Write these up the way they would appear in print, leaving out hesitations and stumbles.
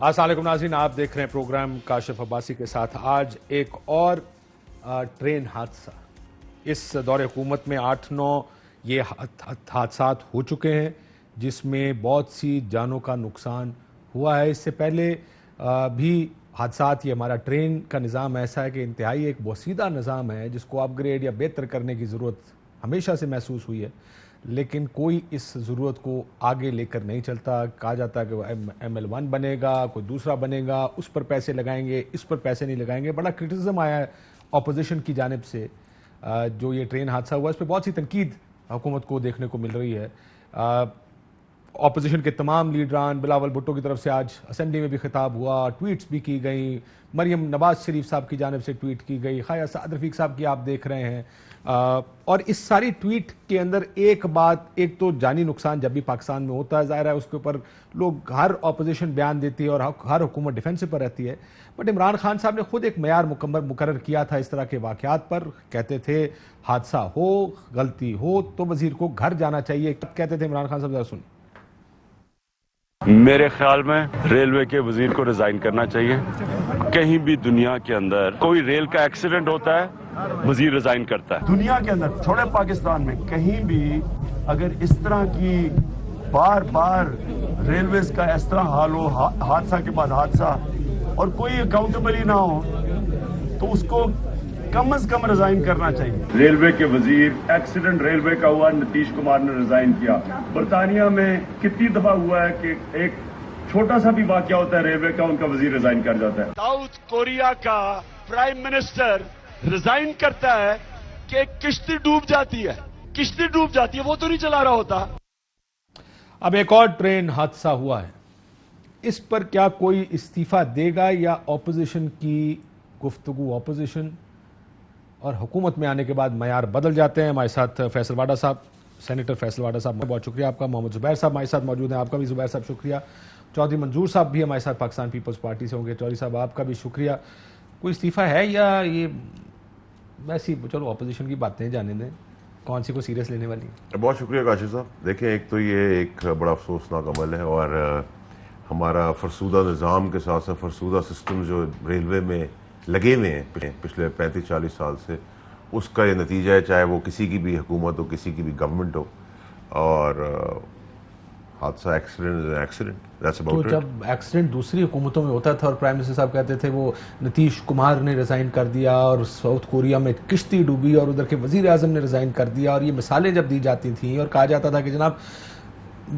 السلام علیکم ناظرین، آپ دیکھ رہے ہیں پروگرام کاشف عباسی کے ساتھ۔ آج ایک اور ٹرین حادثہ، اس دور حکومت میں 8-9 یہ حادثات ہو چکے ہیں جس میں بہت سی جانوں کا نقصان ہوا ہے۔ اس سے پہلے بھی حادثات، یہ ہمارا ٹرین کا نظام ایسا ہے کہ انتہائی ایک بوسیدہ نظام ہے جس کو اپ گریڈ یا بہتر کرنے کی ضرورت ہمیشہ سے محسوس ہوئی ہے، لیکن کوئی اس ضرورت کو آگے لے کر نہیں چلتا۔ کہا جاتا ہے کہ وہ ML1 بنے گا، کوئی دوسرا بنے گا، اس پر پیسے لگائیں گے، اس پر پیسے نہیں لگائیں گے۔ بڑا کرٹیسزم آیا ہے اپوزیشن کی جانب سے۔ جو یہ ٹرین حادثہ ہوا اس پہ بہت سی تنقید حکومت کو دیکھنے کو مل رہی ہے۔ اپوزیشن کے تمام لیڈران، بلاول بھٹو کی طرف سے آج اسمبلی میں بھی خطاب ہوا، ٹویٹس بھی کی گئیں، مریم نواز شریف صاحب کی جانب سے ٹویٹ کی گئی، خواجہ سعد رفیق صاحب کی آپ دیکھ رہے ہیں۔ اور اس ساری ٹویٹ کے اندر ایک بات، ایک تو جانی نقصان جب بھی پاکستان میں ہوتا ہے ظاہر ہے اس کے اوپر لوگ، ہر اپوزیشن بیان دیتی ہے اور ہر حکومت ڈیفینس پر رہتی ہے، بٹ عمران خان صاحب نے خود ایک معیار مقرر کیا تھا اس طرح کے واقعات پر۔ کہتے تھے حادثہ ہو، غلطی ہو تو وزیر کو گھر جانا چاہیے۔ کہتے تھے عمران خان صاحب، ذرا سنیں۔ میرے خیال میں ریلوے کے وزیر کو ریزائن کرنا چاہیے۔ کہیں بھی دنیا کے اندر کوئی ریل کا ایکسیڈنٹ ہوتا ہے، وزیر ریزائن کرتا ہے۔ دنیا کے اندر چھوڑے پاکستان میں کہیں بھی اگر اس طرح کی بار بار ریلویز کا اس طرح حال ہو، حادثہ کے بعد حادثہ، اور کوئی اکاؤنٹیبل ہی نہ ہو، تو اس کو کم از کم ریزائن کرنا چاہیے۔ ریلوے کے وزیر، ایکسیڈنٹ ریلوے کا ہوا، نتیش کمار نے ریزائن کیا۔ برطانیہ میں کتنی دفعہ ہوا ہے کہ ایک چھوٹا سا بھی واقعہ ہوتا ہے ریلوے کا، ان کا وزیر ریزائن کر جاتا ہے۔ ساؤتھ کوریا کا پرائم منسٹر ریزائن کرتا ہے کہ ایک کشتی ڈوب جاتی ہے، کشتی ڈوب جاتی ہے، وہ تو نہیں چلا رہا ہوتا۔ اب ایک اور ٹرین حادثہ ہوا ہے، اس پر کیا کوئی استعفیٰ دے گا یا اپوزیشن کی گفتگو، اپوزیشن اور حکومت میں آنے کے بعد معیار بدل جاتے ہیں؟ ہمارے ساتھ فیصل واڈا صاحب، سینیٹر فیصل واڈا صاحب، بہت شکریہ آپ کا۔ محمد زبیر صاحب ہمارے ساتھ موجود ہیں، آپ کا بھی زبیر صاحب شکریہ۔ چودھری منظور صاحب بھی ہمارے ساتھ پاکستان پیپلز پارٹی سے ہوں گے، چودھری صاحب آپ کا بھی شکریہ۔ کوئی استعفیٰ ہے یا یہ ویسی، چلو اپوزیشن کی باتیں جانے دیں، کون سی کو سیریس لینے والی؟ بہت شکریہ کاشف صاحب۔ دیکھیں، ایک تو یہ ایک بڑا افسوسناک عمل ہے، اور ہمارا فرسودہ نظام کے ساتھ ساتھ فرسودہ سسٹم جو ریلوے میں لگے ہوئے ہیں پچھلے 35-40 سال سے، اس کا یہ نتیجہ ہے، چاہے وہ کسی کی بھی حکومت ہو، کسی کی بھی گورنمنٹ ہو، اور حادثہ ایکسیڈنٹ تو جب ایکسیڈنٹ دوسری حکومتوں میں ہوتا تھا اور پرائم منسٹر صاحب کہتے تھے وہ نتیش کمار نے ریزائن کر دیا، اور ساؤتھ کوریا میں کشتی ڈوبی اور ادھر کے وزیر اعظم نے ریزائن کر دیا، اور یہ مثالیں جب دی جاتی تھیں اور کہا جاتا تھا کہ جناب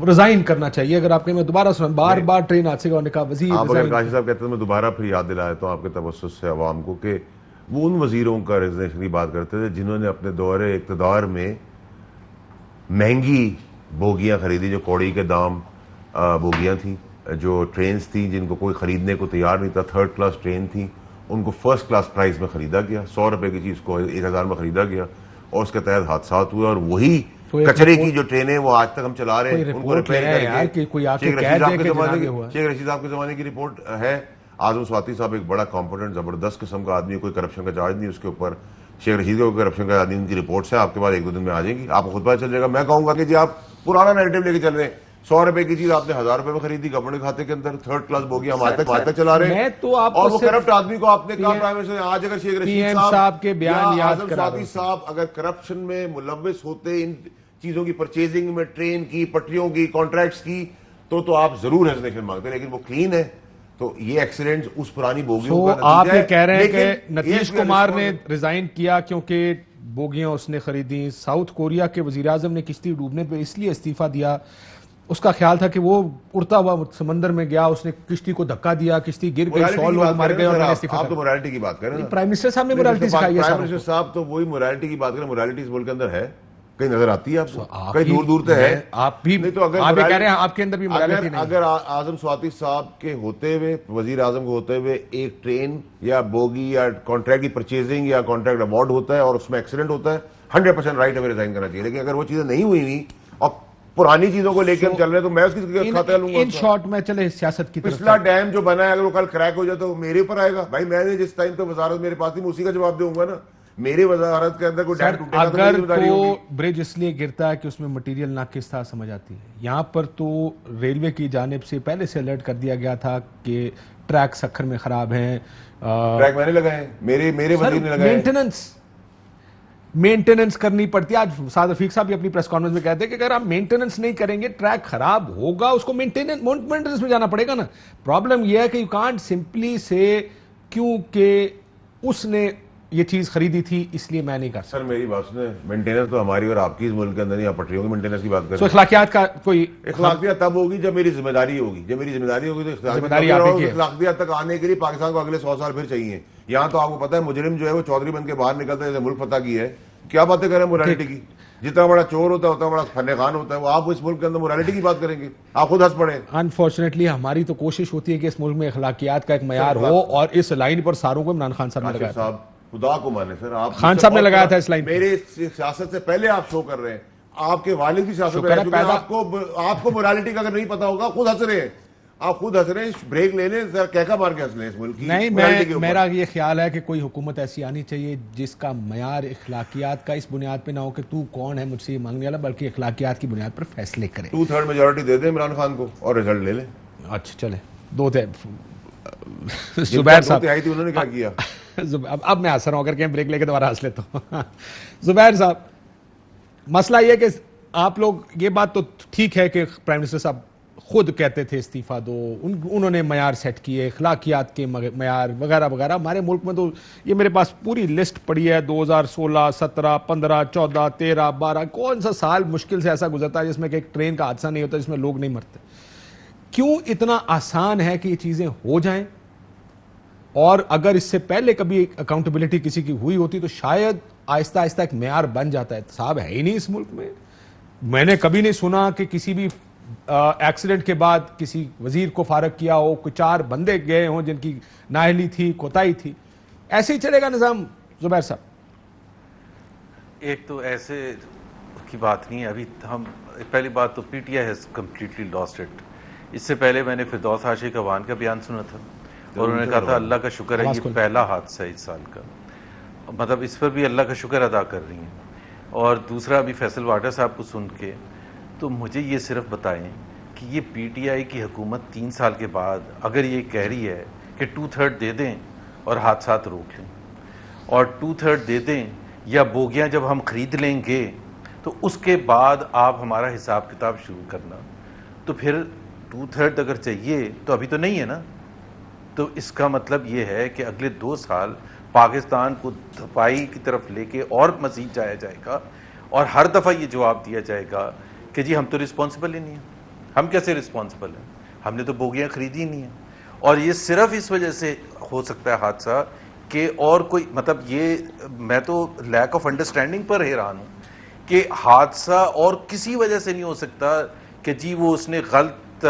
ریزائن کرنا چاہیے، اگر آپ کے میں دوبارہ سنیں بار بار ٹرین حادثے کا ہونے کا وزیر آپ اگر ریزائن۔ کاشف صاحب کہتے ہیں، میں دوبارہ پھر یاد دلا دیتا ہوں آپ کے توسط سے عوام کو کہ وہ ان وزیروں کا ریزائنیشن کی بات کرتے تھے جنہوں نے اپنے دور اقتدار میں مہنگی بوگیاں خریدی، جو کوڑی کے دام بوگیاں تھیں، جو ٹرینز تھیں جن کو کوئی خریدنے کو تیار نہیں تھا، 3rd کلاس ٹرین تھیں، ان کو 1st کلاس پرائز میں خریدا گیا، 100 روپے کی چیز کو 1000 میں خریدا گیا، اور اس کے تحت حادثات ہوئے، اور وہی کچرے کی جو ٹرینیں وہ آج تک ہم چلا رہے ہیں، ان کو ریپیئر کر کے شیخ رشید صاحب کے زمانے کی رپورٹ ہے۔ اعظم سواتی صاحب ایک بڑا کمپیٹنٹ زبردست قسم کا آدمی، کوئی کرپشن کا چارج نہیں اس کے اوپر، شیخ رشید کو کرپشن کا آدمی، ان کی رپورٹس ہیں آپ کے پاس 1-2 دن میں آ جائیں گی، آپ کو خود پتہ چل جائے گا۔ میں کہوں گا کہ جی آپ پرانا نیریٹو لے کے چل رہے ہیں، 100 روپے کی چیز آپ نے 1000 روپے میں خریدی گورنمنٹ کھاتے کے اندر، 3rd کلاس بوگی ہم آج تک چلا رہے ہیں، اور وہ کرپٹ آدمی کو آپ نے کہا پرائم منسٹر۔ آج اگر شیخ رشید صاحب کے بیان یاد اعظم سواتی صاحب اگر کرپشن میں ملوث ہوتے، ان چیزوں کی پرچیزنگ میں، ٹرین کی، پٹریوں کی، کانٹریکٹس کی، تو آپ ضرور ریزگنیشن مانگتے ہیں، لیکن وہ کلین ہے، تو یہ ایکسیڈنٹ اس پرانی بوگیوں کا نتیجہ ہے۔ آپ یہ کہہ رہے ہیں کہ نتیش کمار نے ریزائن کیا کیونکہ بوگیاں اس نے خریدیں، ساؤتھ کوریا کے وزیر اعظم نے کشتی ڈوبنے پہ اس لیے استعفیٰ دیا، اس کا خیال تھا کہ وہ اڑتا ہوا سمندر میں گیا، اس نے کشتی کو دھکا دیا، کشتی گر گئی، 100 لوگ مر گئے، اور آپ تو موریلٹی کی بات کریں، پرائم منسٹر صاحب نے موریلٹی سکھائی ہے۔ پرائم منسٹر صاحب تو وہی موریلٹی کی بات کریں، موریلٹی اس ملک کے اندر ہے، کہیں نظر آتی ہے آپ کو؟ کہیں دور دور تو ہے، آپ بھی آپ کہہ رہے ہیں آپ کے اندر بھی موریلٹی نہیں۔ اگر اعظم سواتی صاحب کے ہوتے ہوئے، وزیر اعظم کے ہوتے ہوئے ایک ٹرین یا بوگی یا کانٹریکٹ کی پرچیزنگ یا کانٹریکٹ ایوارڈ ہوتا ہے اور اس میں ایکسیڈنٹ ہوتا ہے، 100% رائٹ ہمیں ریزائن کرنا چاہیے، لیکن اگر وہ چیزیں نہیں ہوئی ہوئی اور پرانی چیزوں کو لے کے ہم چل رہے ہیں تو میں اس کی کھاتے لوں گا۔ ان شارٹ میں چلے سیاست کی طرف، پچھلا ڈیم جو بنا ہے اگر وہ کل کریک ہو جائے تو میرے اوپر آئے گا؟ بھائی میں نے جس ٹائم تو وزارت میرے پاس تھی میں اسی کا جواب دوں گا نا۔ میری وزارت کے اندر کوئی ڈیم ٹوٹے گا تو میری اگر ذمہ داری ہوگی. تو برج اس لیے گرتا ہے کہ اس میں مٹیریل ناقص تھا سمجھ آتی ہے. یہاں پر تو ریلوے کی جانب سے پہلے سے الرٹ کر دیا گیا تھا کہ ٹریک سکھر میں خراب ہیں. ٹریک میں نے لگائے, میرے وزیر نے لگائے. مینٹیننس کرنی پڑتی ہے. آج سعد رفیق صاحب بھی اپنی پریس کانفرنس میں کہتے ہیں کہ اگر آپ مینٹیننس نہیں کریں گے ٹریک خراب ہوگا, اس کو مینٹیننس میں جانا پڑے گا نا. پرابلم یہ ہے کہ یو کانٹ سمپلی سے کیونکہ اس نے یہ چیز خریدی تھی اس لیے میں نہیں کر سکتا. سر میری بات سنیں, مینٹیننس تو ہماری اور آپ کی اس ملک کے اندر نہیں, آپ پٹریوں کی مینٹیننس کی بات کریں. تو اخلاقیات کا کوئی اخلاقیات تب ہوگی جب میری ذمہ داری ہوگی. جب میری ذمہ داری ہوگی تو اخلاقیات تک آنے کے لیے پاکستان کو اگلے 100 سال پھر چاہیے. یہاں تو آپ کو پتا ہے مجرم جو ہے وہ چودھری بن کے باہر نکلتا ہے, جیسے ملک فتح کی ہے. کیا باتیں کریں موریلٹی کی؟ جتنا بڑا چور ہوتا ہے اتنا بڑا فن خان ہوتا ہے. وہ آپ اس ملک کے اندر موریلٹی کی بات کریں گے, آپ خود ہنس پڑے. انفارچونیٹلی ہماری تو کوشش ہوتی ہے کہ اس ملک میں اخلاقیات کا ایک معیار ہو, اور اس لائن پر ساروں کو عمران خان صاحب نے لگایا تھا. خدا کو مانے سر, آپ خان صاحب نے لگایا تھا اس لائن. میرے سیاست سے پہلے آپ شو کر رہے ہیں, آپ کے والد بھی سیاست کر رہے ہیں. آپ کو موریلٹی کا اگر نہیں پتا ہوگا خود ہنس رہے ہیں, آپ خود ہنس رہے ہیں. بریک لے لیں ذرا, کہکا مار کے ہنس لیں اس ملک کی. نہیں, میرا یہ خیال ہے کہ کوئی حکومت ایسی آنی چاہیے جس کا معیار اخلاقیات کا اس بنیاد پہ نہ ہو کہ تو کون ہے مجھ سے یہ مانگنے والا, بلکہ اخلاقیات کی بنیاد پر فیصلے کرے. 2/3 میجورٹی دے دیں عمران خان کو اور رزلٹ لے لیں. اچھا چلے, دو تھے. زبیر صاحب تھی, انہوں نے کیا کیا؟ اب میں ہنس رہا ہوں, اگر کہیں بریک لے کے دوبارہ ہنس لیتا ہوں. زبیر صاحب, مسئلہ یہ کہ آپ لوگ, یہ بات تو ٹھیک ہے کہ پرائم منسٹر صاحب خود کہتے تھے استعفیٰ دو, انہوں نے معیار سیٹ کیے, اخلاقیات کے معیار وغیرہ وغیرہ. ہمارے ملک میں تو یہ میرے پاس پوری لسٹ پڑی ہے, 2016, 17, 15, 14, 13, 12, کون سا سال مشکل سے ایسا گزرتا ہے جس میں کہ ایک ٹرین کا حادثہ نہیں ہوتا, جس میں لوگ نہیں مرتے. کیوں اتنا آسان ہے کہ یہ چیزیں ہو جائیں؟ اور اگر اس سے پہلے کبھی اکاؤنٹیبلٹی کسی کی ہوئی ہوتی تو شاید آہستہ آہستہ ایک معیار بن جاتا ہے. صاحب ہے ہی نہیں اس ملک میں. میں نے کبھی نہیں سنا کہ کسی بھی ایکسیڈنٹ کے بعد کسی وزیر کو فارغ کیا ہو, کوئی 4 بندے گئے ہوں جن کی نااہلی تھی, کوتاہی تھی. ایسے ہی چلے گا نظام زبیر صاحب؟ ایک تو ایسے کی بات نہیں ہے. ابھی ہم, پہلی بات تو P T I has completely lost it. اس سے پہلے میں نے فردوس عاشق عوان کا بیان سنا تھا, اور انہوں نے کہا تھا اللہ کا شکر ہے یہ پہلا حادثہ ہے اس سال کا, مطلب اس پر بھی اللہ کا شکر ادا کر رہی ہیں. اور دوسرا ابھی فیصل واٹر صاحب کو سن کے تو مجھے یہ صرف بتائیں کہ یہ پی ٹی آئی کی حکومت 3 سال کے بعد اگر یہ کہہ رہی ہے کہ 2/3 دے دیں اور حادثات روک لیں, اور 2/3 دے دیں یا بوگیاں جب ہم خرید لیں گے تو اس کے بعد آپ ہمارا حساب کتاب شروع کرنا, تو پھر 2/3 اگر چاہیے تو ابھی تو نہیں ہے نا. تو اس کا مطلب یہ ہے کہ اگلے 2 سال پاکستان کو دھپائی کی طرف لے کے اور مزید جایا جائے گا, اور ہر دفعہ یہ جواب دیا جائے گا کہ جی ہم تو رسپانسبل ہی نہیں ہیں. ہم کیسے رسپانسبل ہیں, ہم نے تو بوگیاں خریدی نہیں ہیں. اور یہ صرف اس وجہ سے ہو سکتا ہے حادثہ کہ اور کوئی, مطلب یہ میں تو لیک آف انڈرسٹینڈنگ پر حیران ہوں کہ حادثہ اور کسی وجہ سے نہیں ہو سکتا کہ جی وہ اس نے غلط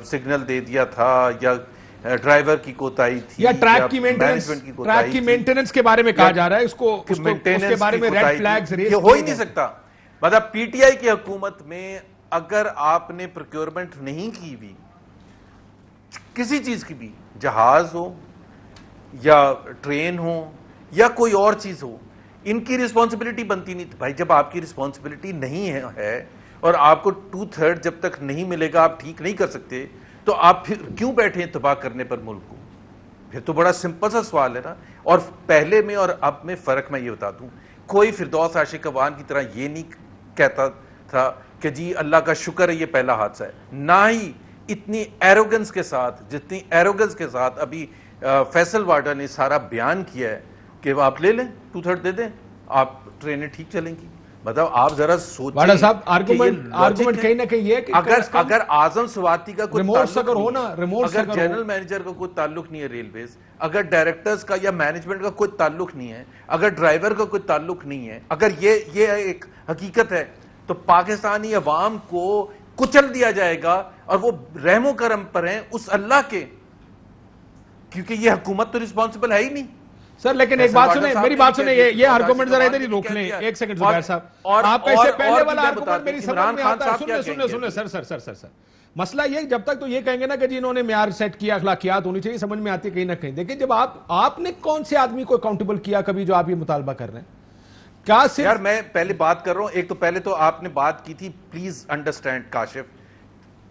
سگنل دے دیا تھا, یا ڈرائیور کی کوتاہی تھی, یا ٹریک کی مینٹیننس کے بارے میں کہا جا رہا ہے, اس کے بارے میں ریڈ فلیگز ریز ہو ہی نہیں سکتا. مطلب پی ٹی آئی کی حکومت میں اگر آپ نے پروکیورمنٹ نہیں کی بھی کسی چیز کی بھی, جہاز ہو یا ٹرین ہو یا کوئی اور چیز ہو, ان کی رسپانسبلٹی بنتی نہیں. بھائی جب آپ کی رسپانسبلٹی نہیں ہے اور آپ کو 2/3 جب تک نہیں ملے گا آپ ٹھیک نہیں کر سکتے, تو آپ پھر کیوں بیٹھے ہیں تباہ کرنے پر ملک کو؟ پھر تو بڑا سمپل سا سوال ہے نا. اور پہلے میں اور اب میں فرق میں یہ بتا دوں, کوئی فردوس عاشق عوان کی طرح یہ نہیں کہتا تھا کہ جی اللہ کا شکر ہے یہ پہلا حادثہ ہے. نہ ہی اتنی ایروگنس کے ساتھ, جتنی ایروگنس کے ساتھ ابھی فیصل واڈا نے سارا بیان کیا ہے کہ آپ لے لیں 2/3 دے دیں, آپ ٹرینیں ٹھیک چلیں گی. مطلب آپ ذرا سوچیں, واڈا صاحب آرگومنٹ کہیں نہ کہیں یہ کہ اگر اعظم سواتی کا کوئی تعلق ہو نا, اگر جنرل مینیجر کا کوئی تعلق نہیں ہے ریلویز, اگر ڈائریکٹرز کا یا مینجمنٹ کا کوئی تعلق نہیں ہے, اگر ڈرائیور کا کوئی تعلق نہیں ہے, اگر یہ ایک حقیقت ہے, تو پاکستانی عوام کو کچل دیا جائے گا. اور وہ رحم و کرم پر ہیں اس اللہ کے, کیونکہ یہ حکومت تو رسپانسبل ہے ہی نہیں. سر لیکن ایک بات سنیں, میری بات سنیں, یہ آرگومنٹ ذرا ادھر ہی روک لیں ایک سیکنڈ زبیر صاحب. آپ ایسے پہلے والا آرگومنٹ میری سمجھ میں آتا ہے. سنیں سر, مسئلہ یہ جب تک تو یہ کہیں گے نا کہ جی انہوں نے معیار سیٹ کیا, اخلاقیات ہونی چاہیے, سمجھ میں آتی ہے کہیں نہ کہیں. دیکھیں جب آپ نے کون سے آدمی کو اکاؤنٹیبل کیا کبھی جو آپ یہ مطالبہ کر رہے ہیں؟ کیا صرف یار میں پہلے بات کر رہا ہوں, ایک تو پہلے تو آپ نے بات کی تھی, please understand Kashif,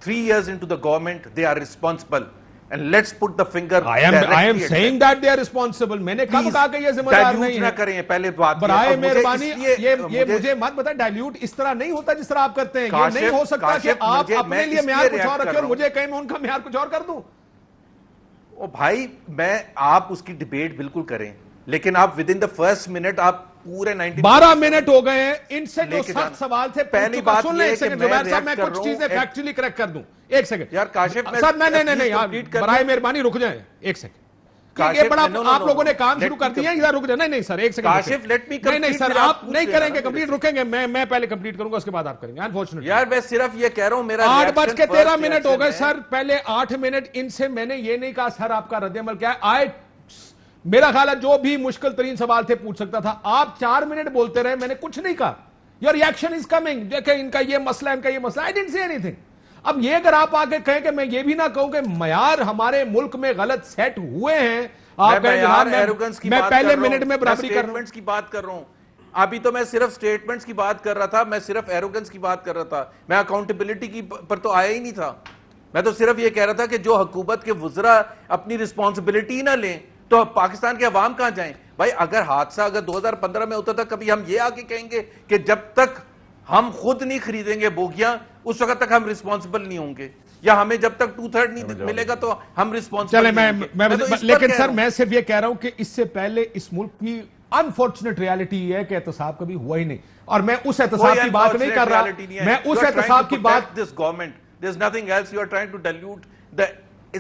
3 years into the government they are responsible and let's put the finger I am saying that they are responsible. میں نے کب کہا کہ یہ ذمہ دار نہیں ہے؟ کریں پہلے بات برائے مہربانی یہ مجھے مت بتا, ڈائلیوٹ اس طرح نہیں ہوتا جس طرح آپ کرتے ہیں. یہ نہیں ہو سکتا کہ آپ اپنے لیے معیار کچھ اور رکھیں اور مجھے کہیں میں ان کا معیار کچھ اور کر دوں. او بھائی میں آپ اس کی ڈیبیٹ بالکل کریں, لیکن آپ with in the first minute آپ پورے 12 منٹ ہو گئے ہیں. ان سے جو سخت سوال تھے پہلی بات سن لیں. ایک سیکنڈ زبیر صاحب, میں کچھ چیزیں فیکچولی کریکٹ کر دوں. ایک سیکنڈ یار کاشف صاحب, نہیں برائے مہربانی رک جائیں ایک سیکنڈ. یہ بڑا آپ لوگوں نے کام شروع کر دیا, ادھر رک جائیں. نہیں سر ایک سیکنڈ, نہیں سر آپ نہیں کریں گے کمپلیٹ, رکیں گے, میں پہلے کمپلیٹ کروں گا اس کے بعد آپ کریں گے. انفارچونیٹلی یار میں صرف یہ کہہ رہا ہوں, میرا 8:13 ہو گئے سر. پہلے 8 منٹ ان سے میں نے یہ نہیں کہا سر آپ کا رد عمل کیا ہے. میرا خیال ہے جو بھی مشکل ترین سوال تھے پوچھ سکتا تھا. آپ 4 منٹ بولتے رہے, میں نے کچھ نہیں کہا. یور ریئیکشن از کمنگ, دیکھیں ان کا یہ مسئلہ, ان کا یہ مسئلہ. آئی ڈنٹ سے اینی تھنگ. اب یہ اگر آپ آگے کہیں کہ میں یہ بھی نہ کہوں کہ معیار ہمارے ملک میں غلط سیٹ ہوئے ہیں, آپ میں پہلے منٹ میں برابری کر رہا ہوں کی بات کر رہا ہوں. ابھی تو میں صرف سٹیٹمنٹس کی بات کر رہا تھا, میں صرف ایروگنس کی بات کر رہا تھا, میں اکاؤنٹیبلٹی کی پر تو آیا ہی نہیں تھا. میں تو صرف یہ کہہ رہا تھا کہ جو حکومت کے وزراء اپنی رسپانسبلٹی نہ لیں تو پاکستان کے عوام کہاں جائیں بھائی. اگر حادثہ اگر 2015 میں ہوتا تھا, کبھی ہم یہ آگے کہیں گے کہ جب تک ہم خود نہیں خریدیں گے بوگیاں اس وقت تک ہم رسپانسبل نہیں ہوں گے, یا ہمیں جب تک 2/3 نہیں ملے گا تو ہم رسپانسبل نہیں ہوں گے. لیکن سر میں صرف یہ کہہ رہا ہوں کہ اس سے پہلے اس ملک کی انفارچونیٹ ریالٹی یہ ہے کہ احتساب کبھی ہوا ہی نہیں, اور میں اس احتساب کی بات نہیں کر رہا, میں اس احتساب کی بات. This government, there's nothing else. You are trying to dilute the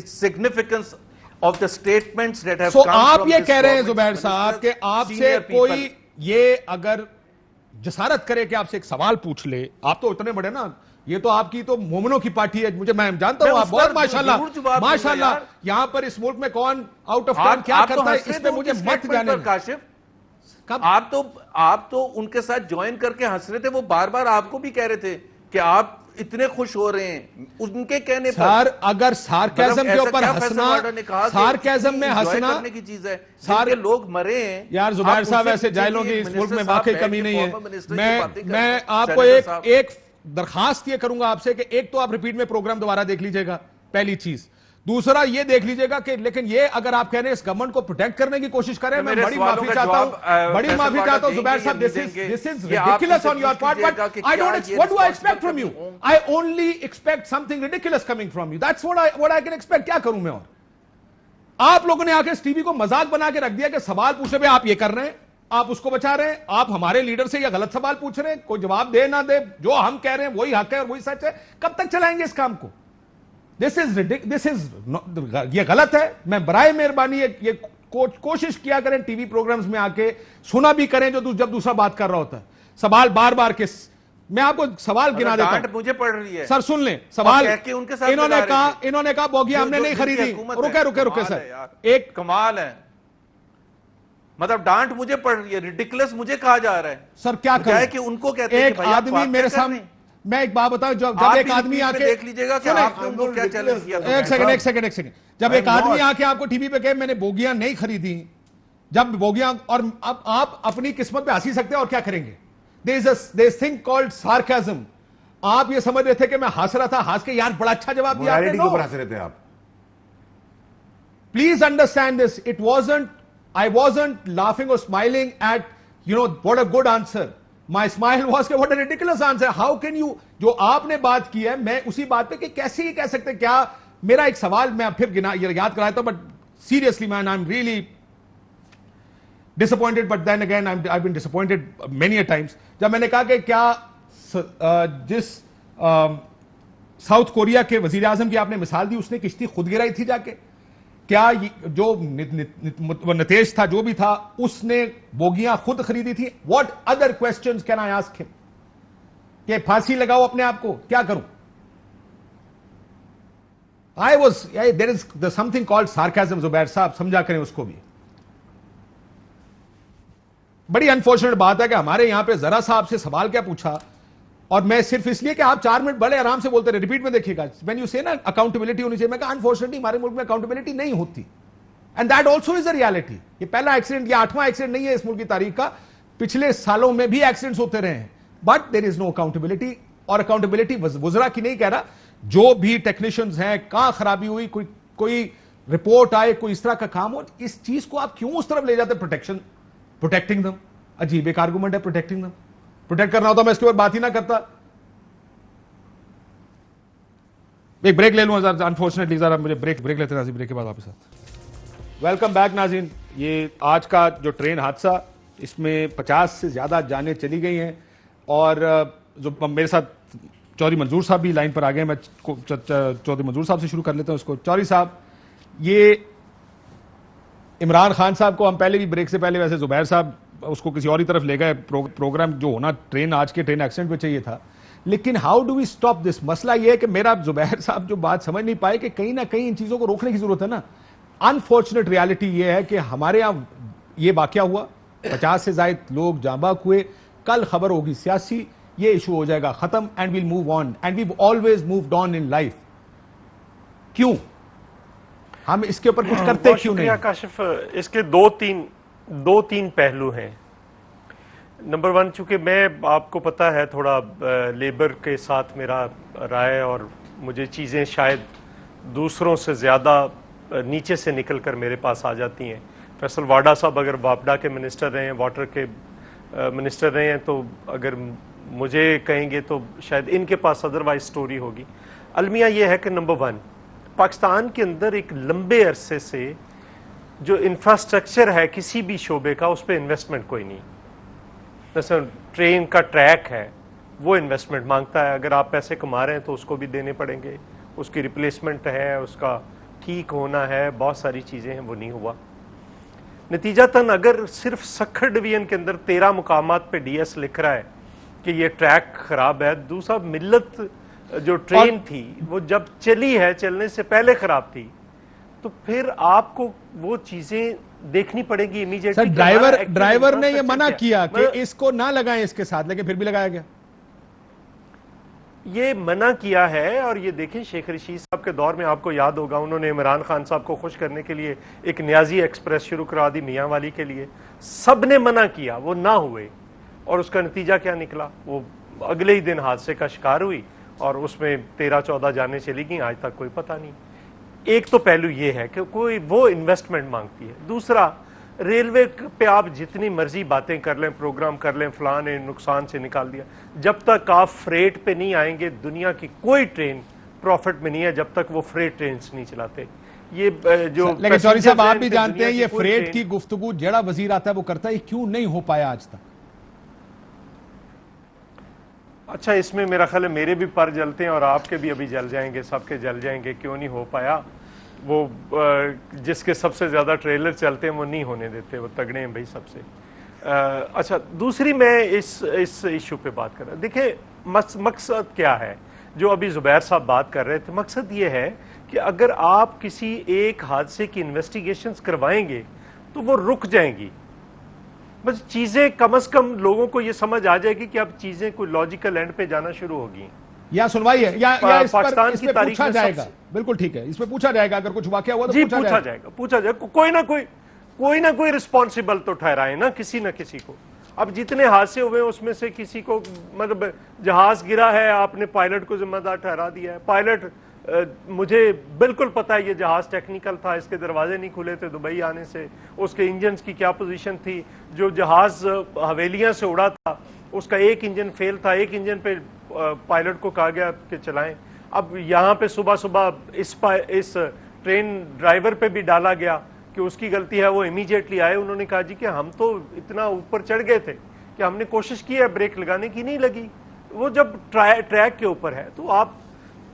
significance of the statements that have come from this government. آپ یہ کہہ رہے ہیں زبیر صاحب کہ آپ سے کوئی یہ اگر جسارت کرے کہ آپ سے ایک سوال پوچھ لے, آپ تو اتنے بڑے نا, یہ تو آپ کی تو مومنوں کی پارٹی ہے, مجھے میں جانتا ہوں آپ بہت ماشاءاللہ یہاں پر اس ملک میں کون آؤٹ آف ٹرن کیا کرتا ہے اس پہ مجھے مت جانے. آپ تو ان کے ساتھ جوائن کر کے ہنس رہے تھے, وہ بار بار آپ کو بھی کہہ رہے تھے کہ آپ اتنے خوش ہو رہے ہیں ان کے کہنے پر. سر اگر سارکیزم کے اوپر ہنسنا, سارکیزم میں ہنسنا کی چیز ہے, سارے لوگ مرے ہیں. یار زبیر صاحب ایسے جائلوں کی اس ملک میں واقعی کمی نہیں ہے. میں آپ کو ایک درخواست یہ کروں گا آپ سے کہ ایک تو آپ ریپیٹ میں پروگرام دوبارہ دیکھ لیجئے گا, پہلی چیز. دوسرا یہ دیکھ لیجئے گا کہ لیکن یہ اگر آپ کہہ رہے ہیں اس گورنمنٹ کو پروٹیکٹ کرنے کی کوشش کریں, میں بڑی معافی چاہتا ہوں, بڑی معافی چاہتا ہوں زبیر صاحب. This is ridiculous on your part, but I don't, what do I expect from you? I only expect something ridiculous coming from you. That's what I can expect. کیا کروں میں اور؟ آپ لوگوں نے آ کے اس ٹی وی کو مذاق بنا کے رکھ دیا کہ سوال پوچھے پہ آپ یہ کر رہے ہیں, آپ اس کو بچا رہے ہیں, آپ ہمارے لیڈر سے یہ غلط سوال پوچھ رہے ہیں, کوئی جواب دے نہ دے, جو ہم کہہ رہے ہیں وہی حق ہے اور وہی سچ ہے. کب تک چلائیں گے اس کام کو؟ یہ غلط ہے. میں برائے مہربانی یہ کوشش کیا کریں ٹی وی پروگرامز میں آ کے سنا بھی کریں جب دوسرا بات کر رہا ہوتا ہے. سوال بار بار کے میں آپ کو سوال گنا دیتا ہوں, مجھے پڑھ رہی ہے سر سن لیں سوال. انہوں نے کہا بوگیاں ہم نے نہیں خریدی. رکے سر, ایک کمال ہے, مطلب ڈانٹ مجھے پڑھ رہی ہے, ریڈیکولس مجھے کہا جا رہا ہے. سر کیا کریں کہ ان کو کہتے ہیں ایک آدمی میرے سامنے, میں ایک بات بتاؤں, جب ایک آدمی آ کے دیکھ لیجئے گا کہ آپ نے ان کو کیا چیلنج کیا. ایک سیکنڈ, جب ایک آدمی آ کے آپ کو ٹی وی پہ کہے میں نے بوگیاں نہیں خریدی, جب بوگیاں, اور اب آپ اپنی قسمت پہ ہنسی سکتے ہیں اور کیا کریں گے. there is thing called sarcasm. آپ یہ سمجھ رہے تھے کہ میں ہنس رہا تھا, ہنس کے یار بڑا اچھا جواب دیا آپ نے. Please understand this. I wasn't laughing or smiling at, what a good answer. My smile was what a ridiculous answer. How can you, جو آپ نے بات کی ہے, میں اسی بات پہ کہ کیسے یہ کہہ سکتے, کیا میرا ایک سوال میں پھر یاد کراتا ہوں, but seriously man, I'm really disappointed, but then again I've been disappointed many a times. جب میں نے کہا کہ کیا جس ساؤتھ کوریا کے وزیر اعظم کی آپ نے مثال دی, اس نے کشتی خود گرائی تھی جا کے, کیا جو نتیج تھا جو بھی تھا اس نے بوگیاں خود خریدی تھی؟ What other questions can I ask him? کہ پھانسی لگاؤ اپنے آپ کو, کیا کروں؟ there is something called sarcasm زبیر صاحب, سمجھا کریں اس کو بھی. بڑی انفارچونیٹ بات ہے کہ ہمارے یہاں پہ ذرا سا آپ سے سوال کیا پوچھا, اور میں صرف اس لیے کہ آپ 4 منٹ بڑے آرام سے بولتے رہے, ریپیٹ میں دیکھیے گا when you say نا اکاؤنٹیبلٹی ہونی چاہیے, میں کہا انفارچونیٹلی ہمارے ملک میں اکاؤنٹیبلٹی نہیں ہوتی, and that also is a reality. یہ پہلا ایکسیڈنٹ یا 8واں ایکسیڈنٹ نہیں ہے اس ملک کی تاریخ کا, پچھلے سالوں میں بھی ایکسیڈنٹس ہوتے رہے ہیں, but there is no accountability. اور اکاؤنٹیبلٹی وزراء کی نہیں کہہ رہا, جو بھی ٹیکنیشینز ہیں, کہاں خرابی ہوئی, کوئی رپورٹ آئے, کوئی اس طرح کا کام ہو, اس چیز کو آپ کیوں اس طرف لے جاتے؟ پروٹیکٹنگ دم, عجیب ایک آرگومنٹ ہے پروٹیکٹنگ دم. پروٹیکٹ کرنا ہوتا میں اس کے اوپر بات ہی نہ کرتا. ایک بریک لے لوں انفارچونیٹلی, ذرا مجھے بریک لیتے ہیں, بریک کے بعد واپس آتے. ویلکم بیک ناظرین. یہ آج کا جو ٹرین حادثہ, اس میں 50 سے زیادہ جانیں چلی گئی ہیں, اور جو میرے ساتھ چودھری منظور صاحب بھی لائن پر آ گئے ہیں. میں چودھری منظور صاحب سے شروع کر لیتا ہوں اس کو. چودھری صاحب, یہ عمران خان صاحب کو ہم پہلے بھی بریک سے پہلے, ویسے زبیر صاحب اس کو کسی اور ہی طرف لے گئے, پروگرام جو ہونا ٹرین آج کے ٹرین ایکسیڈنٹ پہ چاہیے تھا, لیکن how do we stop this? مسئلہ یہ ہے کہ میرا زبیر صاحب جو بات سمجھ نہیں پائے کہ کہیں نہ کہیں ان چیزوں کو روکنے کی ضرورت ہے نا. انفارچونیٹ ریالٹی یہ ہے کہ ہمارے یہاں یہ واقعہ ہوا, 50 سے زائد لوگ جاں بحق ہوئے, کل خبر ہوگی سیاسی, یہ ایشو ہو جائے گا ختم, and we'll move on, and we've always moved on in life. کیوں ہم اس کے اوپر کچھ کرتے کیوں نہیں؟ کاشف, اس کے دو تین پہلو ہیں. نمبر 1, چونکہ میں, آپ کو پتا ہے تھوڑا لیبر کے ساتھ میرا رائے, اور مجھے چیزیں شاید دوسروں سے زیادہ نیچے سے نکل کر میرے پاس آ جاتی ہیں. فیصل واڈا صاحب اگر واپڈا کے منسٹر رہے ہیں, واٹر کے منسٹر رہے ہیں, تو اگر مجھے کہیں گے تو شاید ان کے پاس ادروائز سٹوری ہوگی. المیہ یہ ہے کہ نمبر 1, پاکستان کے اندر ایک لمبے عرصے سے جو انفراسٹرکچر ہے کسی بھی شعبے کا, اس پہ انویسٹمنٹ کوئی نہیں. جیسے ٹرین کا ٹریک ہے, وہ انویسٹمنٹ مانگتا ہے, اگر آپ پیسے کما رہے ہیں تو اس کو بھی دینے پڑیں گے, اس کی ریپلیسمنٹ ہے, اس کا ٹھیک ہونا ہے, بہت ساری چیزیں ہیں, وہ نہیں ہوا. نتیجتاً اگر صرف سکھر ڈویژن کے اندر 13 مقامات پہ ڈی ایس لکھ رہا ہے کہ یہ ٹریک خراب ہے, دوسرا ملت جو ٹرین تھی وہ جب چلی ہے, چلنے سے پہلے خراب تھی, تو پھر آپ کو وہ چیزیں دیکھنی پڑے گی امیجیٹلی. ڈرائیور نے یہ منع کیا کہ اس کو نہ لگائیں اس کے ساتھ, لیکن پھر بھی لگایا گیا. یہ منع کیا ہے, اور یہ دیکھیں شیخ رشید صاحب کے دور میں آپ کو یاد ہوگا, انہوں نے عمران خان صاحب کو خوش کرنے کے لیے ایک نیازی ایکسپریس شروع کرا دی میاں والی کے لیے. سب نے منع کیا, وہ نہ ہوئے, اور اس کا نتیجہ کیا نکلا؟ وہ اگلے ہی دن حادثے کا شکار ہوئی, اور اس میں 13-14 جانیں چلی گئیں, آج تک کوئی پتہ نہیں. ایک تو پہلو یہ ہے کہ کوئی وہ انویسٹمنٹ مانگتی ہے. دوسرا, ریلوے پہ آپ جتنی مرضی باتیں کر لیں, پروگرام کر لیں, فلاں نے نقصان سے نکال دیا, جب تک آپ فریٹ پہ نہیں آئیں گے, دنیا کی کوئی ٹرین پروفٹ میں نہیں ہے جب تک وہ فریٹ ٹرینز نہیں چلاتے. یہ جو لیکن چوری صاحب آپ بھی جانتے ہیں یہ فریٹ کی گفتگو جڑا وزیر آتا ہے وہ کرتا ہے, یہ کیوں نہیں ہو پایا آج تک؟ اچھا, اس میں میرا خیال ہے میرے بھی پر جلتے ہیں, اور آپ کے بھی ابھی جل جائیں گے, سب کے جل جائیں گے. کیوں نہیں ہو پایا؟ وہ جس کے سب سے زیادہ ٹریلر چلتے ہیں وہ نہیں ہونے دیتے, وہ تگڑے ہیں بھائی سب سے. اچھا, دوسری میں اس ایشو پہ بات کر رہا ہوں. دیکھیں مقصد کیا ہے جو ابھی زبیر صاحب بات کر رہے تھے. مقصد یہ ہے کہ اگر آپ کسی ایک حادثے کی انویسٹیگیشنز کروائیں گے تو وہ رک جائیں گی. بس چیزیں کم از کم لوگوں کو یہ سمجھ آ جائے گی کہ اب چیزیں کوئی لاجیکل اینڈ پہ جانا شروع ہوگی. یا سنوائی ہے یا اس پر پوچھا جائے گا. بالکل ٹھیک ہے, اس پہ پوچھا جائے گا, اگر کچھ واقعہ ہوا تو پوچھا جائے گا. کوئی نہ کوئی رسپانسبل تو ٹھہرائے نا کسی نہ کسی کو. اب جتنے حادثے ہوئے اس میں سے کسی کو, مطلب جہاز گرا ہے, آپ نے پائلٹ کو ذمہ دار ٹھہرا دیا ہے. پائلٹ, مجھے بالکل پتا ہے یہ جہاز ٹیکنیکل تھا, اس کے دروازے نہیں کھلے تھے دبئی آنے سے, اس کے انجنز کی کیا پوزیشن تھی, جو جہاز حویلیاں سے اڑا تھا اس کا ایک انجن فیل تھا, ایک انجن پہ پائلٹ کو کہا گیا کہ چلائیں. اب یہاں پہ صبح اس ٹرین ڈرائیور پہ بھی ڈالا گیا کہ اس کی غلطی ہے. وہ امیجیٹلی آئے, انہوں نے کہا جی کہ ہم تو اتنا اوپر چڑھ گئے تھے کہ ہم نے کوشش کی ہے بریک لگانے کی, نہیں لگی. وہ جب ٹریک کے اوپر ہے تو آپ,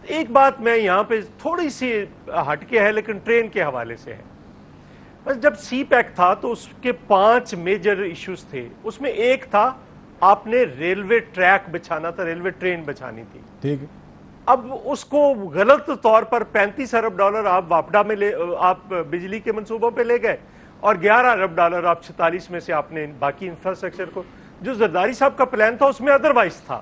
ایک بات میں یہاں پہ تھوڑی سی ہٹ کے ہے لیکن ٹرین کے حوالے سے ہے. بس جب سی پیک تھا تو اس کے 5 میجر ایشوز تھے. اس میں ایک تھا آپ نے ریلوے ٹریک بچھانا تھا, ریلوے ٹرین بچھانی تھی. ٹھیک ہے. اب اس کو غلط طور پر $35 ارب آپ واپڈا میں آپ بجلی کے منصوبوں پہ لے گئے, اور $11 ارب آپ 46 میں سے آپ نے باقی انفراسٹرکچر کو, جو زرداری صاحب کا پلان تھا اس میں ادروائز تھا.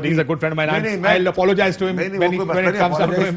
he is a good friend of mine. I'll apologize to him when it comes up to him.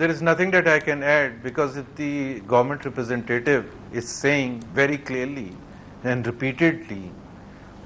There is nothing that I can add, because if the government representative is saying very clearly and repeatedly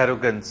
arrogance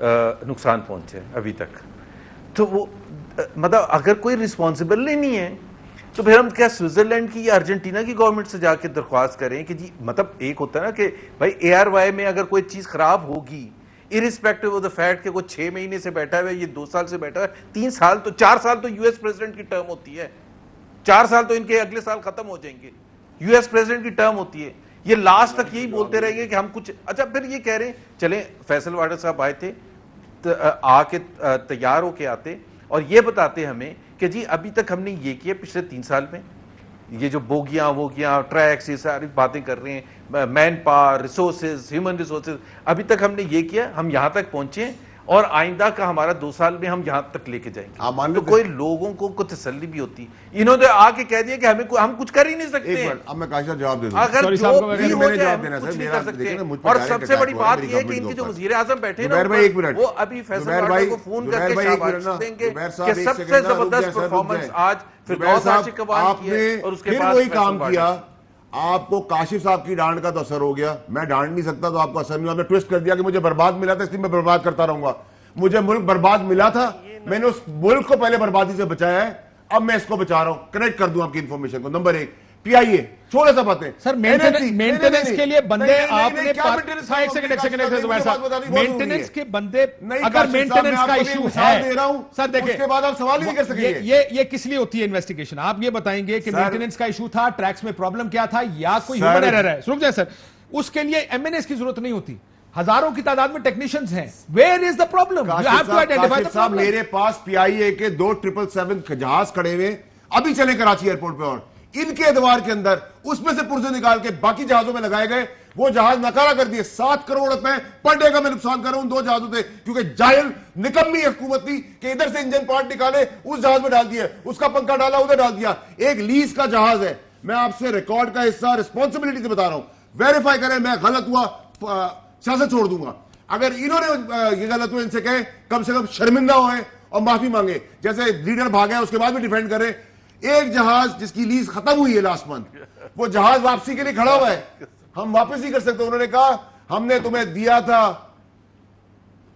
نقصان پہنچے ابھی تک. تو وہ مطلب اگر کوئی responsible نہیں ہے تو پھر ہم کیا سوئٹزرلینڈ کی یا ارجنٹینا کی گورنمنٹ سے جا کے درخواست کریں کہ جی مطلب ایک ہوتا ہے نا کہ بھائی ARY میں اگر کوئی چیز خراب ہوگی irrespective of the fact کہ کوئی 6 مہینے سے بیٹھا ہے یہ 2 سال سے بیٹھا ہے 3 سال تو 4 سال تو US پریزیڈنٹ کی ٹرم ہوتی ہے, 4 سال تو ان کے اگلے سال ختم ہو جائیں گے, US پریزیڈنٹ کی ٹرم ہوتی ہے. یہ لاسٹ تک یہی بولتے رہیں گے کہ ہم کچھ اچھا پھر یہ کہہ رہے ہیں چلیں فیصل واڈر صاحب آئے تھے آ کے تیار ہو کے آتے اور یہ بتاتے ہمیں کہ جی ابھی تک ہم نے یہ کیا پچھلے 3 سال میں, یہ جو بوگیاں ٹریکس یہ ساری باتیں کر رہے ہیں, man power resources human resources, ابھی تک ہم نے یہ کیا, ہم یہاں تک پہنچے اور آئندہ کا ہمارا 2 سال میں ہم یہاں تک لے کے جائیں گے. تو کوئی لوگوں کو تسلی بھی ہوتی. انہوں نے آ کے کہہ دیا کہ ہم کچھ کر ہی نہیں سکتے. اب میں کاشف جواب دے دوں اگر جو بھی ہو جائے ہم کچھ نہیں کر سکتے. اور سب سے بڑی بات یہ ہے کہ ان کے جو وزیر اعظم بیٹھے نا وہ ابھی فیصل واڈر کو فون کر کے شاباش دیں گے کہ سب سے زبردست پرفارمنس آج فردوس عاشق قوان کی ہے. اور اس کے بعد وہی کام کیا. آپ کو کاشف صاحب کی ڈانٹ کا تو اثر ہو گیا, میں ڈانٹ نہیں سکتا تو آپ کو اثر نہیں ہوا. میں ٹویسٹ کر دیا کہ مجھے برباد ملا تھا اس لیے میں برباد کرتا رہوں گا. مجھے ملک برباد ملا تھا, میں نے اس ملک کو پہلے بربادی سے بچایا ہے, اب میں اس کو بچا رہا ہوں. کنیکٹ کر دوں آپ کی انفارمیشن کو. نمبر 1 PIA چھوڑے سا باتیں سر مینٹیننس کے لیے بندے آپ نے مینٹیننس کے بندے اگر مینٹیننس کا ایشو ہے سر دیکھیں اس کے بعد آپ سوال ہی نہیں کر سکیں. یہ کس لیے ہوتی ہے انویسٹیگیشن؟ آپ یہ بتائیں گے کہ مینٹیننس کا ایشو تھا, ٹریکس میں پرابلم کیا تھا یا کوئی ہیومن ایرر ہے. رک جائیں سر, اس کے لیے MNS کی ضرورت نہیں ہوتی, ہزاروں کی تعداد میں ٹیکنیشینز ہیں. Where is the problem? You have to identify the problem. میرے پاس PIA کے 2 777 جہاز کھڑے ہوئے ابھی چلے کراچی ایئرپورٹ پہ, اور ان کے ادوار کے اندر اس میں سے پرزے نکال کے باقی جہازوں میں لگائے گئے, وہ جہاز ناکارہ کر دیے. 7 کروڑ روپے پر ڈے کا میں نقصان کر رہا ہوں 2 جہازوں سے, کیونکہ جاہل نکمی حکومت تھی کہ ادھر سے انجن پارٹ نکالے اس جہاز میں ڈال دیا, اس کا پنکھا ڈالا ادھر ڈال دیا. ایک لیز کا جہاز ہے, میں آپ سے ریکارڈ کا حصہ رسپانسبلٹی سے بتا رہا ہوں, ویریفائی کریں. میں غلط ہوا سیاست چھوڑ دوں گا. اگر انہوں نے یہ غلط ہوئے ان سے کہیں کم سے کم شرمندہ ہوئے اور معافی مانگے. جیسے لیڈر بھاگے اس کے بعد بھی ڈیفینڈ کریں. ایک جہاز جس کی لیز ختم ہوئی ہے لاسٹ منتھ, وہ جہاز واپسی کے لیے کھڑا ہوا ہے, ہم واپس نہیں کر سکتے. انہوں نے کہا ہم نے تمہیں دیا تھا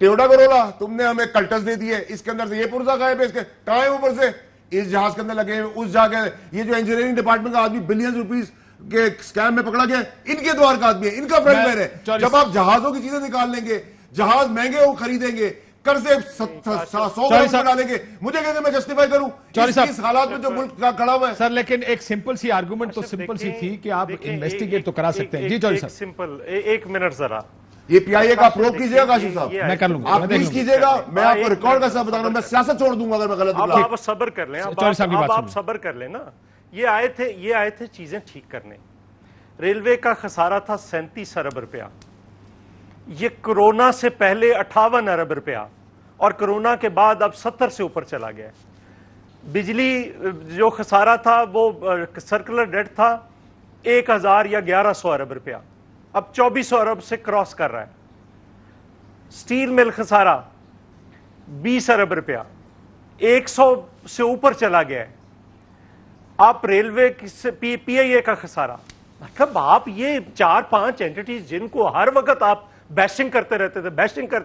ٹیوٹا کرولا, تم نے ہمیں کلٹس دے دیے, اس کے اندر سے یہ پرزہ غائب ہے, اس کے ٹائم اوپر سے اس جہاز کے اندر لگے اس جگہ. یہ جو انجینئرنگ ڈپارٹمنٹ کا آدمی بلین روپیز کے اسکیم میں پکڑا گیا, ان کے دوار کا آدمی ہے, ان کا فرینڈ مین ہے. جب آپ جہازوں کی چیزیں نکال لیں گے, جہاز مہنگے وہ خریدیں گے, قرضے 100 کروڑ ڈالیں گے, مجھے کہتے میں جسٹیفائی کروں اس حالات میں جو ملک کا کھڑا ہوا ہے. سر لیکن ایک سمپل سی آرگومنٹ تو سمپل سی تھی کہ آپ انویسٹیگیٹ تو کرا سکتے ہیں. جی چوری صاحب سمپل 1 منٹ ذرا یہ PIA کا پروب کیجئے گا کاشف صاحب, میں کر لوں گا, آپ پلیز کیجئے گا. میں آپ کو ریکارڈ کا ساتھ بتا رہا ہوں, میں سیاست چھوڑ دوں گا اگر میں غلط ہوں. آپ صبر کر لیں, آپ صبر کر لیں نا. یہ آئے تھے چیزیں ٹھیک کرنے. ریلوے کا خسارہ تھا 37 ارب روپیہ, یہ کرونا سے پہلے 58 ارب روپیہ اور کرونا کے بعد اب 70 سے اوپر چلا گیا. بجلی جو خسارہ تھا وہ سرکولر ڈیٹ تھا 1000 یا 1100 ارب روپیہ, اب 2400 ارب سے کراس کر رہا ہے. سٹیل مل خسارہ 20 ارب روپیہ 100 سے اوپر چلا گیا ہے. آپ ریلوے PIA کا خسارہ, مطلب آپ یہ 4-5 اینٹیٹیز جن کو ہر وقت آپ بیشنگ کرتے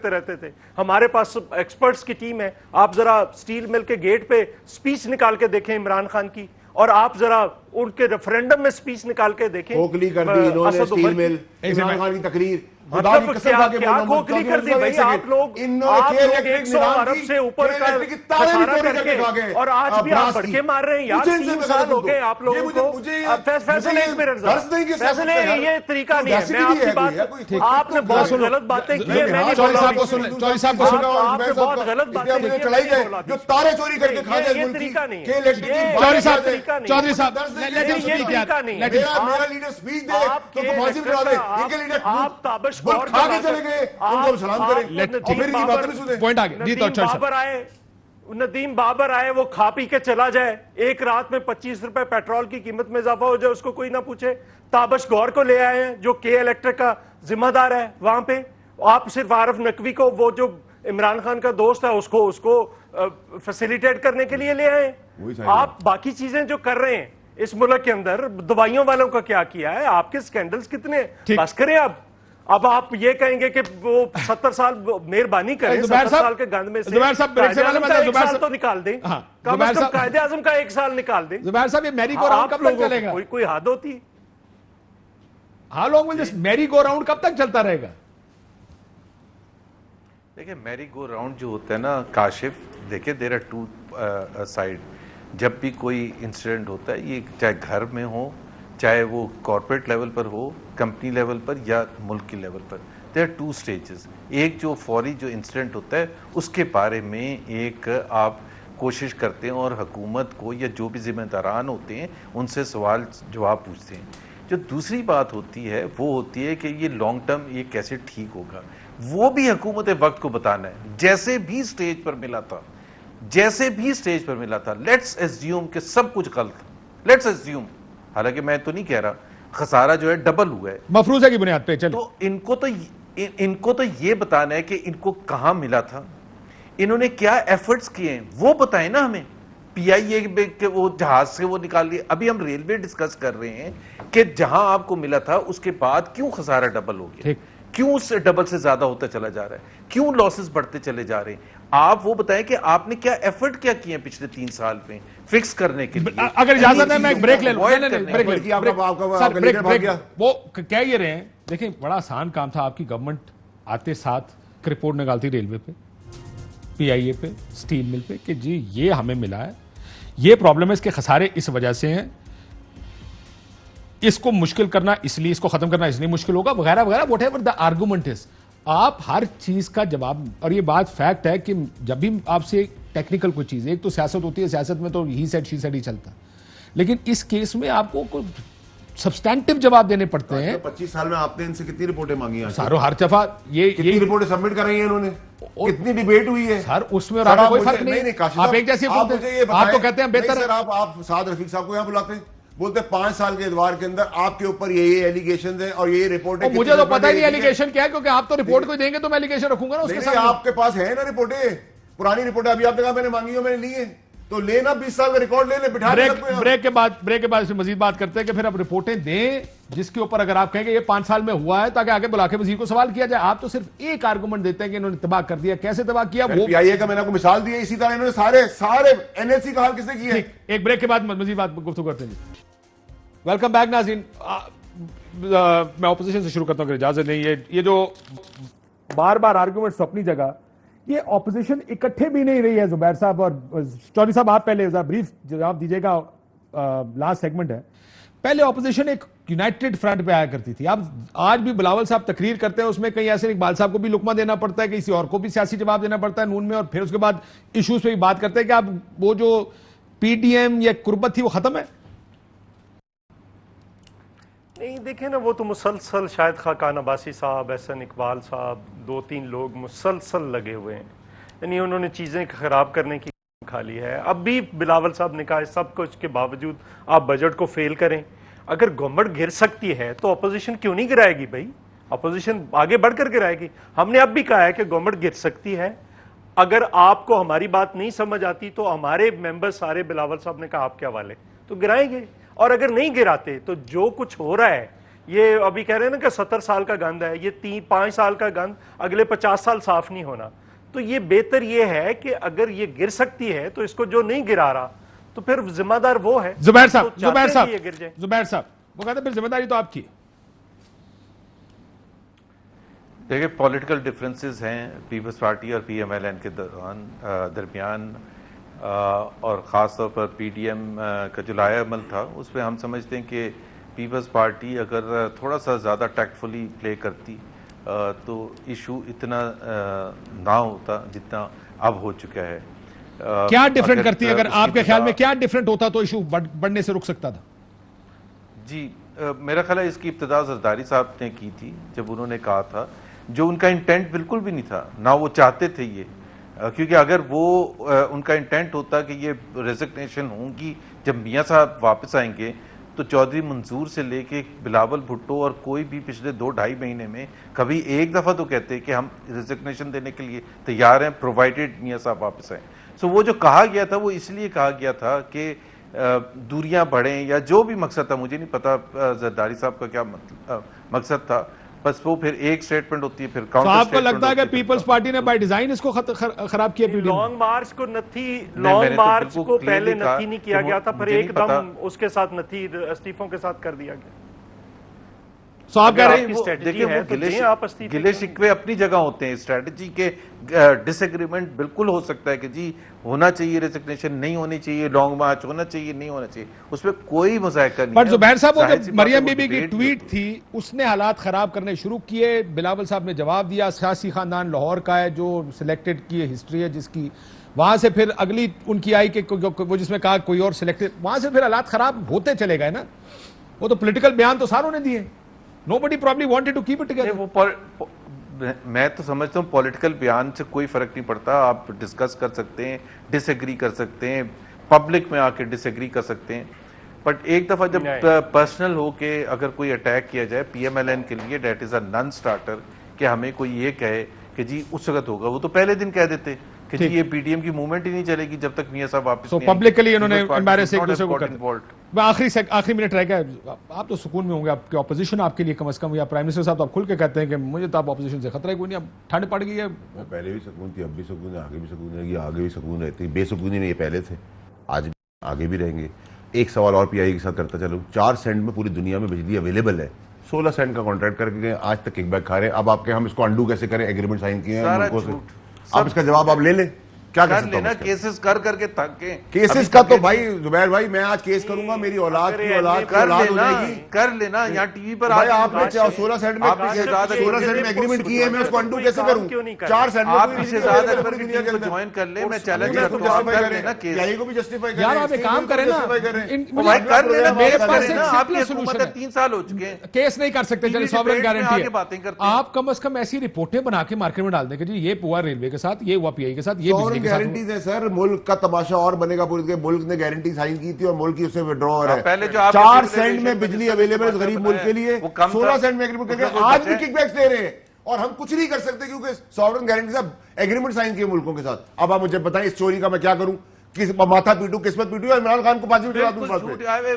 رہتے تھے. ہمارے پاس ایکسپرٹس کی ٹیم ہے. آپ ذرا سٹیل مل کے گیٹ پہ سپیچ نکال کے دیکھیں عمران خان کی, اور آپ ذرا ان کے ریفرینڈم میں سپیچ نکال کے دیکھیں. کھوکھلی کر دی انہوں نے سٹیل مل, عمران خان کی تقریر. مطلب کیا کھوکھلی کر دی بھائی, آپ لوگ 100 ارب سے اوپر کا خسارہ کر کے, اور آج بھی آپ بڑکے مار رہے ہیں یار. 3 سال ہو گئے آپ لوگوں کو. فیصل ایک منٹ فیصل, یہ طریقہ نہیں ہے. میں آپ کی بات, آپ نے بہت غلط باتیں کی ہیں. میں چوری صاحب کو سن آپ نے بہت غلط باتیں کی ہیں. جو تارے چوری کر کے کھا جائے یہ طریقہ نہیں کہ ہے. چوری صاحب میرا لیڈر سپیچ دے تو پھانسی کرا دے, ان کے لیڈر آپ تابش کھا کے چلے گئے, ان کو سلام کریں. ندیم بابر آئے, وہ کھا پی کے چلا جائے, ایک رات میں 25 روپے پیٹرول کی قیمت میں اضافہ ہو جائے, اس کو کوئی نہ پوچھے. تابش گور کو لے آئے ہیں جو کے الیکٹرک کا ذمہ دار ہے وہاں پہ. آپ صرف عارف نقوی کو, وہ جو عمران خان کا دوست ہے, اس کو فیسیلیٹیٹ کرنے کے لیے لے آئے. آپ باقی چیزیں جو کر رہے ہیں اس ملک کے اندر, دوائیوں والوں کا کیا کیا ہے, آپ کے سکینڈلز کتنے, بس کریں. اب آپ یہ کہیں گے کہ وہ 70 سال مہربانی کریں 70 سال کے گند میں سے زبیر صاحب بریک سے پہلے ایک سال تو نکال دیں, کم از کم قائد اعظم کا 1 سال نکال دیں. زبیر صاحب یہ میری گو راؤنڈ کب تک چلے گا؟ کوئی حد ہوتی ہے؟ ہاؤ لانگ ول دس میری گو راؤنڈ کب تک چلتا رہے گا؟ دیکھیں میری گو راؤنڈ جو ہوتا ہے نا کاشف, دیکھیں دیر آر ٹو سائڈ. جب بھی کوئی انسیڈنٹ ہوتا ہے, یہ چاہے گھر میں ہو, چاہے وہ کارپوریٹ لیول پر ہو, کمپنی لیول پر یا ملک کی لیول پر, دیر آر 2 سٹیجز. ایک جو فوری جو انسیڈنٹ ہوتا ہے اس کے بارے میں ایک آپ کوشش کرتے ہیں اور حکومت کو یا جو بھی ذمہ داران ہوتے ہیں ان سے سوال جواب پوچھتے ہیں. جو دوسری بات ہوتی ہے وہ ہوتی ہے کہ یہ لانگ ٹرم یہ کیسے ٹھیک ہوگا, وہ بھی حکومت وقت کو بتانا ہے. جیسے بھی سٹیج پر ملا تھا, لیٹس ایزیوم کہ سب کچھ غلط, لیٹس ایزیوم, حالانکہ میں تو نہیں کہہ رہا, خسارہ جو ہے ڈبل ہوا ہے مفروضہ کی بنیاد پہ. تو ان کو تو یہ بتانا ہے کہ ان کو کہاں ملا تھا, انہوں نے کیا ایفرٹس کیے ہیں وہ بتائیں نا ہمیں. پی آئی اے کے وہ جہاز سے وہ نکال لیے. ابھی ہم ریلوے ڈسکس کر رہے ہیں کہ جہاں آپ کو ملا تھا اس کے بعد کیوں خسارہ ڈبل ہو گیا, کیوں اس سے ڈبل سے زیادہ ہوتا چلا جا رہا ہے, کیوں لاسز بڑھتے چلے جا رہے ہیں. آپ وہ بتائیں کہ آپ نے کیا ایفرٹ کیا کیے ہیں پچھلے 3 سال میں فکس کرنے کے لیے. اگر اجازت ہے میں ایک بریک لے لوں. وہ کہہ یہ رہے ہیں, دیکھیں بڑا آسان کام تھا. آپ کی گورنمنٹ آتے ساتھ رپورٹ نکالتی ریلوے پہ, پی آئی اے پہ, سٹیل مل پہ کہ جی یہ ہمیں ملا ہے, یہ پرابلم ہے, اس کے خسارے اس وجہ سے ہیں, اس کو مشکل کرنا اس لیے, اس کو ختم کرنا اس لیے مشکل ہوگا, وغیرہ وغیرہ, what ever the argument is. آپ ہر چیز کا جواب, اور یہ بات فیکٹ ہے کہ جب بھی آپ سے ٹیکنیکل کوئی چیز, ایک تو سیاست ہوتی ہے, سیاست میں تو ہی سیڈ شی سیڈ ہی چلتا, لیکن اس کیس میں آپ کو سبسٹینٹیو جواب دینے پڑتے ہیں. 25 سال میں آپ نے ان سے کتنی رپورٹیں مانگی ہیں ساروں ہر دفعہ کتنی رپورٹیں سبمٹ کرائی ہیں انہوں نے, کتنی ڈیبیٹ ہوئی ہے سر اس میں, اور آپ کوئی فرق نہیں. آپ ایک جیسے آپ تو کہتے ہیں بہتر, آپ سعد رفیق صاحب کو یہاں بلاتے ہیں, بولتے ہیں 5 سال کے ادوار کے اندر آپ کے اوپر یہ ایلیگیشنز ہیں اور یہ رپورٹیں. مجھے تو پتہ ہی نہیں ایلیگیشن کیا ہے, کیونکہ آپ تو رپورٹ کو دیں گے تو میں ایلیگیشن رکھوں گا نا اس کے ساتھ. آپ کے پاس ہے نا رپورٹیں, پرانی رپورٹیں, ابھی آپ نے کہا میں نے مانگی ہو, میں نے لی ہیں, تو لینا 20 سال کا ریکارڈ لے لیں, بٹھا دیں. بریک کے بعد اس میں مزید بات کرتے ہیں کہ پھر اب رپورٹیں دیں جس کے اوپر اگر آپ کہیں گے یہ 5 سال میں ہوا ہے, تاکہ آگے بلا کے وزیر کو سوال کیا جائے. آپ تو صرف ایک آرگومنٹ دیتے ہیں کہ انہوں نے تباہ کر دیا. کیسے تباہ کیا وہ پی آئی اے کا میں نے آپ کو مثال دی ہے, اسی طرح انہوں نے سارے این ایل سی کا حال کس نے کیا ہے. ایک بریک کے بعد مزید بات گفتگو کرتے ہیں. ویلکم بیک ناظرین. میں اپوزیشن سے شروع کرتا ہوں اگر اجازت نہیں. یہ جو بار بار آرگومنٹس اپنی جگہ, یہ اپوزیشن اکٹھے بھی نہیں رہی ہے. زبیر صاحب اور چودھری صاحب آپ پہلے بریف جواب دیجیے گا, لاسٹ سیگمنٹ ہے. پہلے اپوزیشن ایک یونائٹڈ فرنٹ پہ آیا کرتی تھی. اب آج بھی بلاول صاحب تقریر کرتے ہیں, اس میں کئی ایسے اقبال صاحب کو بھی لقمہ دینا پڑتا ہے, کسی اور کو بھی سیاسی جواب دینا پڑتا ہے نون میں, اور پھر اس کے بعد ایشوز پہ بھی بات کرتے ہیں کہ اب وہ جو پی ڈی ایم یا قربت تھی وہ ختم ہے. نہیں دیکھیں نا, وہ تو مسلسل شاید خاقان عباسی صاحب, احسن اقبال صاحب, 2-3 لوگ مسلسل لگے ہوئے ہیں, یعنی انہوں نے چیزیں خراب کرنے کی کھا لی ہے. اب بھی بلاول صاحب نے کہا سب کچھ کے باوجود آپ بجٹ کو فیل کریں. اگر گورنمنٹ گر سکتی ہے تو اپوزیشن کیوں نہیں گرائے گی بھائی, اپوزیشن آگے بڑھ کر گرائے گی. ہم نے اب بھی کہا ہے کہ گورنمنٹ گر سکتی ہے, اگر آپ کو ہماری بات نہیں سمجھ آتی تو ہمارے ممبر سارے بلاول صاحب نے کہا آپ کے حوالے, تو گرائیں گے. اور اگر نہیں گراتے تو جو کچھ ہو رہا ہے, یہ ابھی کہہ رہے ہیں نا کہ 70 سال کا گند ہے, یہ 5 سال کا گند اگلے 50 سال صاف نہیں ہونا. تو یہ بہتر یہ ہے کہ اگر یہ گر سکتی ہے تو اس کو جو نہیں گرا رہا تو پھر ذمہ دار وہ ہے. زبیر صاحب وہ کہتے ہیں پھر ذمہ داری تو آپ کی. دیکھیں پولیٹیکل ڈفرینسز ہیں پیپلز پارٹی اور پی ایم ایل این کے درمیان, اور خاص طور پر پی ڈی ایم کا جو لائحہ عمل تھا اس پہ ہم سمجھتے ہیں کہ پیپلز پارٹی اگر تھوڑا سا زیادہ ٹیکٹفلی پلے کرتی تو ایشو اتنا نہ ہوتا جتنا اب ہو چکا ہے. کیا ڈیفرنٹ کرتی ہے, اگر آپ کے خیال میں کیا ڈیفرنٹ ہوتا تو ایشو بڑھنے سے رک سکتا تھا؟ جی میرا خیال ہے اس کی ابتدا زرداری صاحب نے کی تھی, جب انہوں نے کہا تھا, جو ان کا انٹینٹ بالکل بھی نہیں تھا, نہ وہ چاہتے تھے یہ, کیونکہ اگر وہ ان کا انٹینٹ ہوتا کہ یہ ریزگنیشن ہوں گی جب میاں صاحب واپس آئیں گے, تو چودھری منظور سے لے کے بلاول بھٹو اور کوئی بھی پچھلے 2-2.5 مہینے میں کبھی ایک دفعہ تو کہتے کہ ہم ریزگنیشن دینے کے لیے تیار ہیں پرووائڈیڈ میاں صاحب واپس آئیں. سو وہ جو کہا گیا تھا وہ اس لیے کہا گیا تھا کہ دوریاں بڑھیں یا جو بھی مقصد تھا, مجھے نہیں پتا زرداری صاحب کا کیا مقصد تھا, بس وہ پھر ایک سٹیٹمنٹ ہوتی ہے پھر تو آپ کو لگتا ہے کہ پیپلز پارٹی نے بائی ڈیزائن اس کو خراب کیا؟ لانگ مارچ کو لانگ مارچ کو پہلے نتھی نہیں کیا گیا تھا، پھر ایک دم اس کے ساتھ نتھی استعفوں کے ساتھ کر دیا گیا. تو آپ کہہ رہے ہیں دیکھیں وہ گلے شکوے اپنی جگہ ہوتے ہیں، اسٹریٹجی کے ڈس ایگریمنٹ بالکل ہو سکتا ہے کہ جی ہونا چاہیے ریزگنیشن، نہیں ہونی چاہیے لانگ مارچ، ہونا چاہیے نہیں ہونا چاہیے، اس میں کوئی مذائقہ نہیں. بٹ زبیر صاحب وہ جب مریم بی بی کی ٹویٹ تھی اس نے حالات خراب کرنے شروع کیے، بلاول صاحب نے جواب دیا، سیاسی خاندان لاہور کا ہے جو سلیکٹڈ کی ہسٹری ہے جس کی، وہاں سے پھر اگلی ان کی آئی کہ وہ جس میں کہا کوئی اور سلیکٹڈ، وہاں سے پھر حالات خراب ہوتے چلے گئے نا. وہ تو پولیٹیکل بیان تو ساروں نے دیے. Nobody probably wanted to keep it together. میں تو سمجھتا ہوں پولیٹیکل بیان سے کوئی فرق نہیں پڑتا، آپ ڈسکس کر سکتے ہیں، ڈس ایگری کر سکتے ہیں، پبلک میں آ کے ڈس ایگری کر سکتے ہیں، بٹ ایک دفعہ جب پرسنل ہو کے اگر کوئی اٹیک کیا جائے پی ایم ایل این کے لیے، دیٹ از اے نن سٹارٹر. کہ ہمیں کوئی یہ کہے کہ جی اس وقت ہوگا، وہ تو پہلے دن کہہ دیتے کہ جی یہ پی ڈی ایم کی موومنٹ ہی نہیں چلے گی جب تک میاں صاحب واپس نہیں آئیں گے. پبلکلی انہوں نے ایمبیرس ایک دوسرے کو کرتے. آخری منٹ رہ گیا، آپ تو سکون میں ہوں گے، آپ کی اپوزیشن آپ کے لیے کم از کم، یا پرائم منسٹر صاحب تو آپ کھل کے کہتے ہیں کہ مجھے تو آپ اپوزیشن سے خطرہ ہے کوئی نہیں، اب ٹھنڈ پڑ گئی ہے. پہلے بھی سکون تھی، اب بھی سکون ہے، آگے بھی سکون رہے گی، آگے بھی سکون رہتی ہے. بے سکونی میں یہ پہلے تھے، آج بھی آگے بھی رہیں گے. ایک سوال اور پی آئی کے ساتھ کرتا چلوں، 4 سینٹ میں پوری دنیا میں بجلی اویلیبل ہے، 16 سینٹ کا کانٹریکٹ کر کے آج تک کک بیک کھا رہے ہیں. اب آپ کے ہم اس کو انڈو کیسے کریں؟ ایگریمنٹ سائن کیے ہیں ملکوں سے، آپ اس کا جواب آپ لے لیں. کیا کر لینا کیسز کر کے تھک کے کیسز کا تو بھائی زبیر بھائی میں آج کیس کروں گا، میری اولاد کی اولاد کی اولاد ہو جائے گی. کر لینا یہاں ٹی وی پر آپ نے 16 سینٹ میں ایگریمنٹ کی ہے، میں اس کو انڈو کیسے کروں؟ 4 سینٹ میں آپ بھی شہزاد اکبر کی ٹیم کو جوائن کر لیں، میں چیلنج کرتا ہوں کر لینا کیس. یہی کو بھی جسٹیفائی کریں یار، آپ ایک کام کریں نا، کر لینا. میرے پاس آپ کی حکومت 3 سال ہو چکے ہیں، کیس نہیں کر سکتے، چلے سوورن گارنٹی ہے. آپ کم از کم ایسی رپورٹیں بنا کے مارکیٹ میں ڈال دیں کہ جی یہ ہوا ریلوے کے ساتھ، یہ ہوا پی آئی کے ساتھ، یہ بجلی کے ساتھ. ملک کا تماشا اور بنے گا پورے. ملک نے گارنٹی سائن کی تھی اور ملک کی اسے وڈرا ہو رہا ہے. 4 سینٹ میں بجلی اویلیبل غریب ملک کے لیے، 16 سینٹ میں ایگریمنٹ کر کے آج بھی کک بیکس دے رہے ہیں اور ہم کچھ نہیں کر سکتے کیونکہ سوورن گارنٹی سے ایگریمنٹ سائن کیے ملکوں کے ساتھ. اب آپ مجھے بتائیں اس چوری کا میں کیا کروں؟ ماتھا پیٹوں، قسمت پیٹوں، عمران خان کو 5 منٹ لگا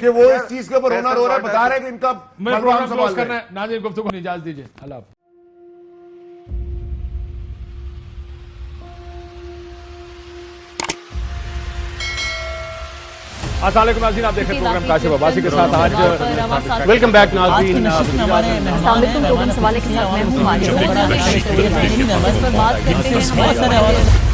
کہ وہ اس چیز کے اوپر رونا رو رہا ہے، بتا رہے ہیں کہ ان کا پروگرام کلوز کرنا ہے. ناظرین گفتگو کو اجازت دیجیے. اللہ حافظ. السلام علیکم ناظرین، آپ دیکھ رہے ہیں پروگرام کاشف عباسی کے ساتھ. آج ویلکم بیک ناظرین. السلام علیکم. لوگوں سوالے کے ساتھ میں ہوں.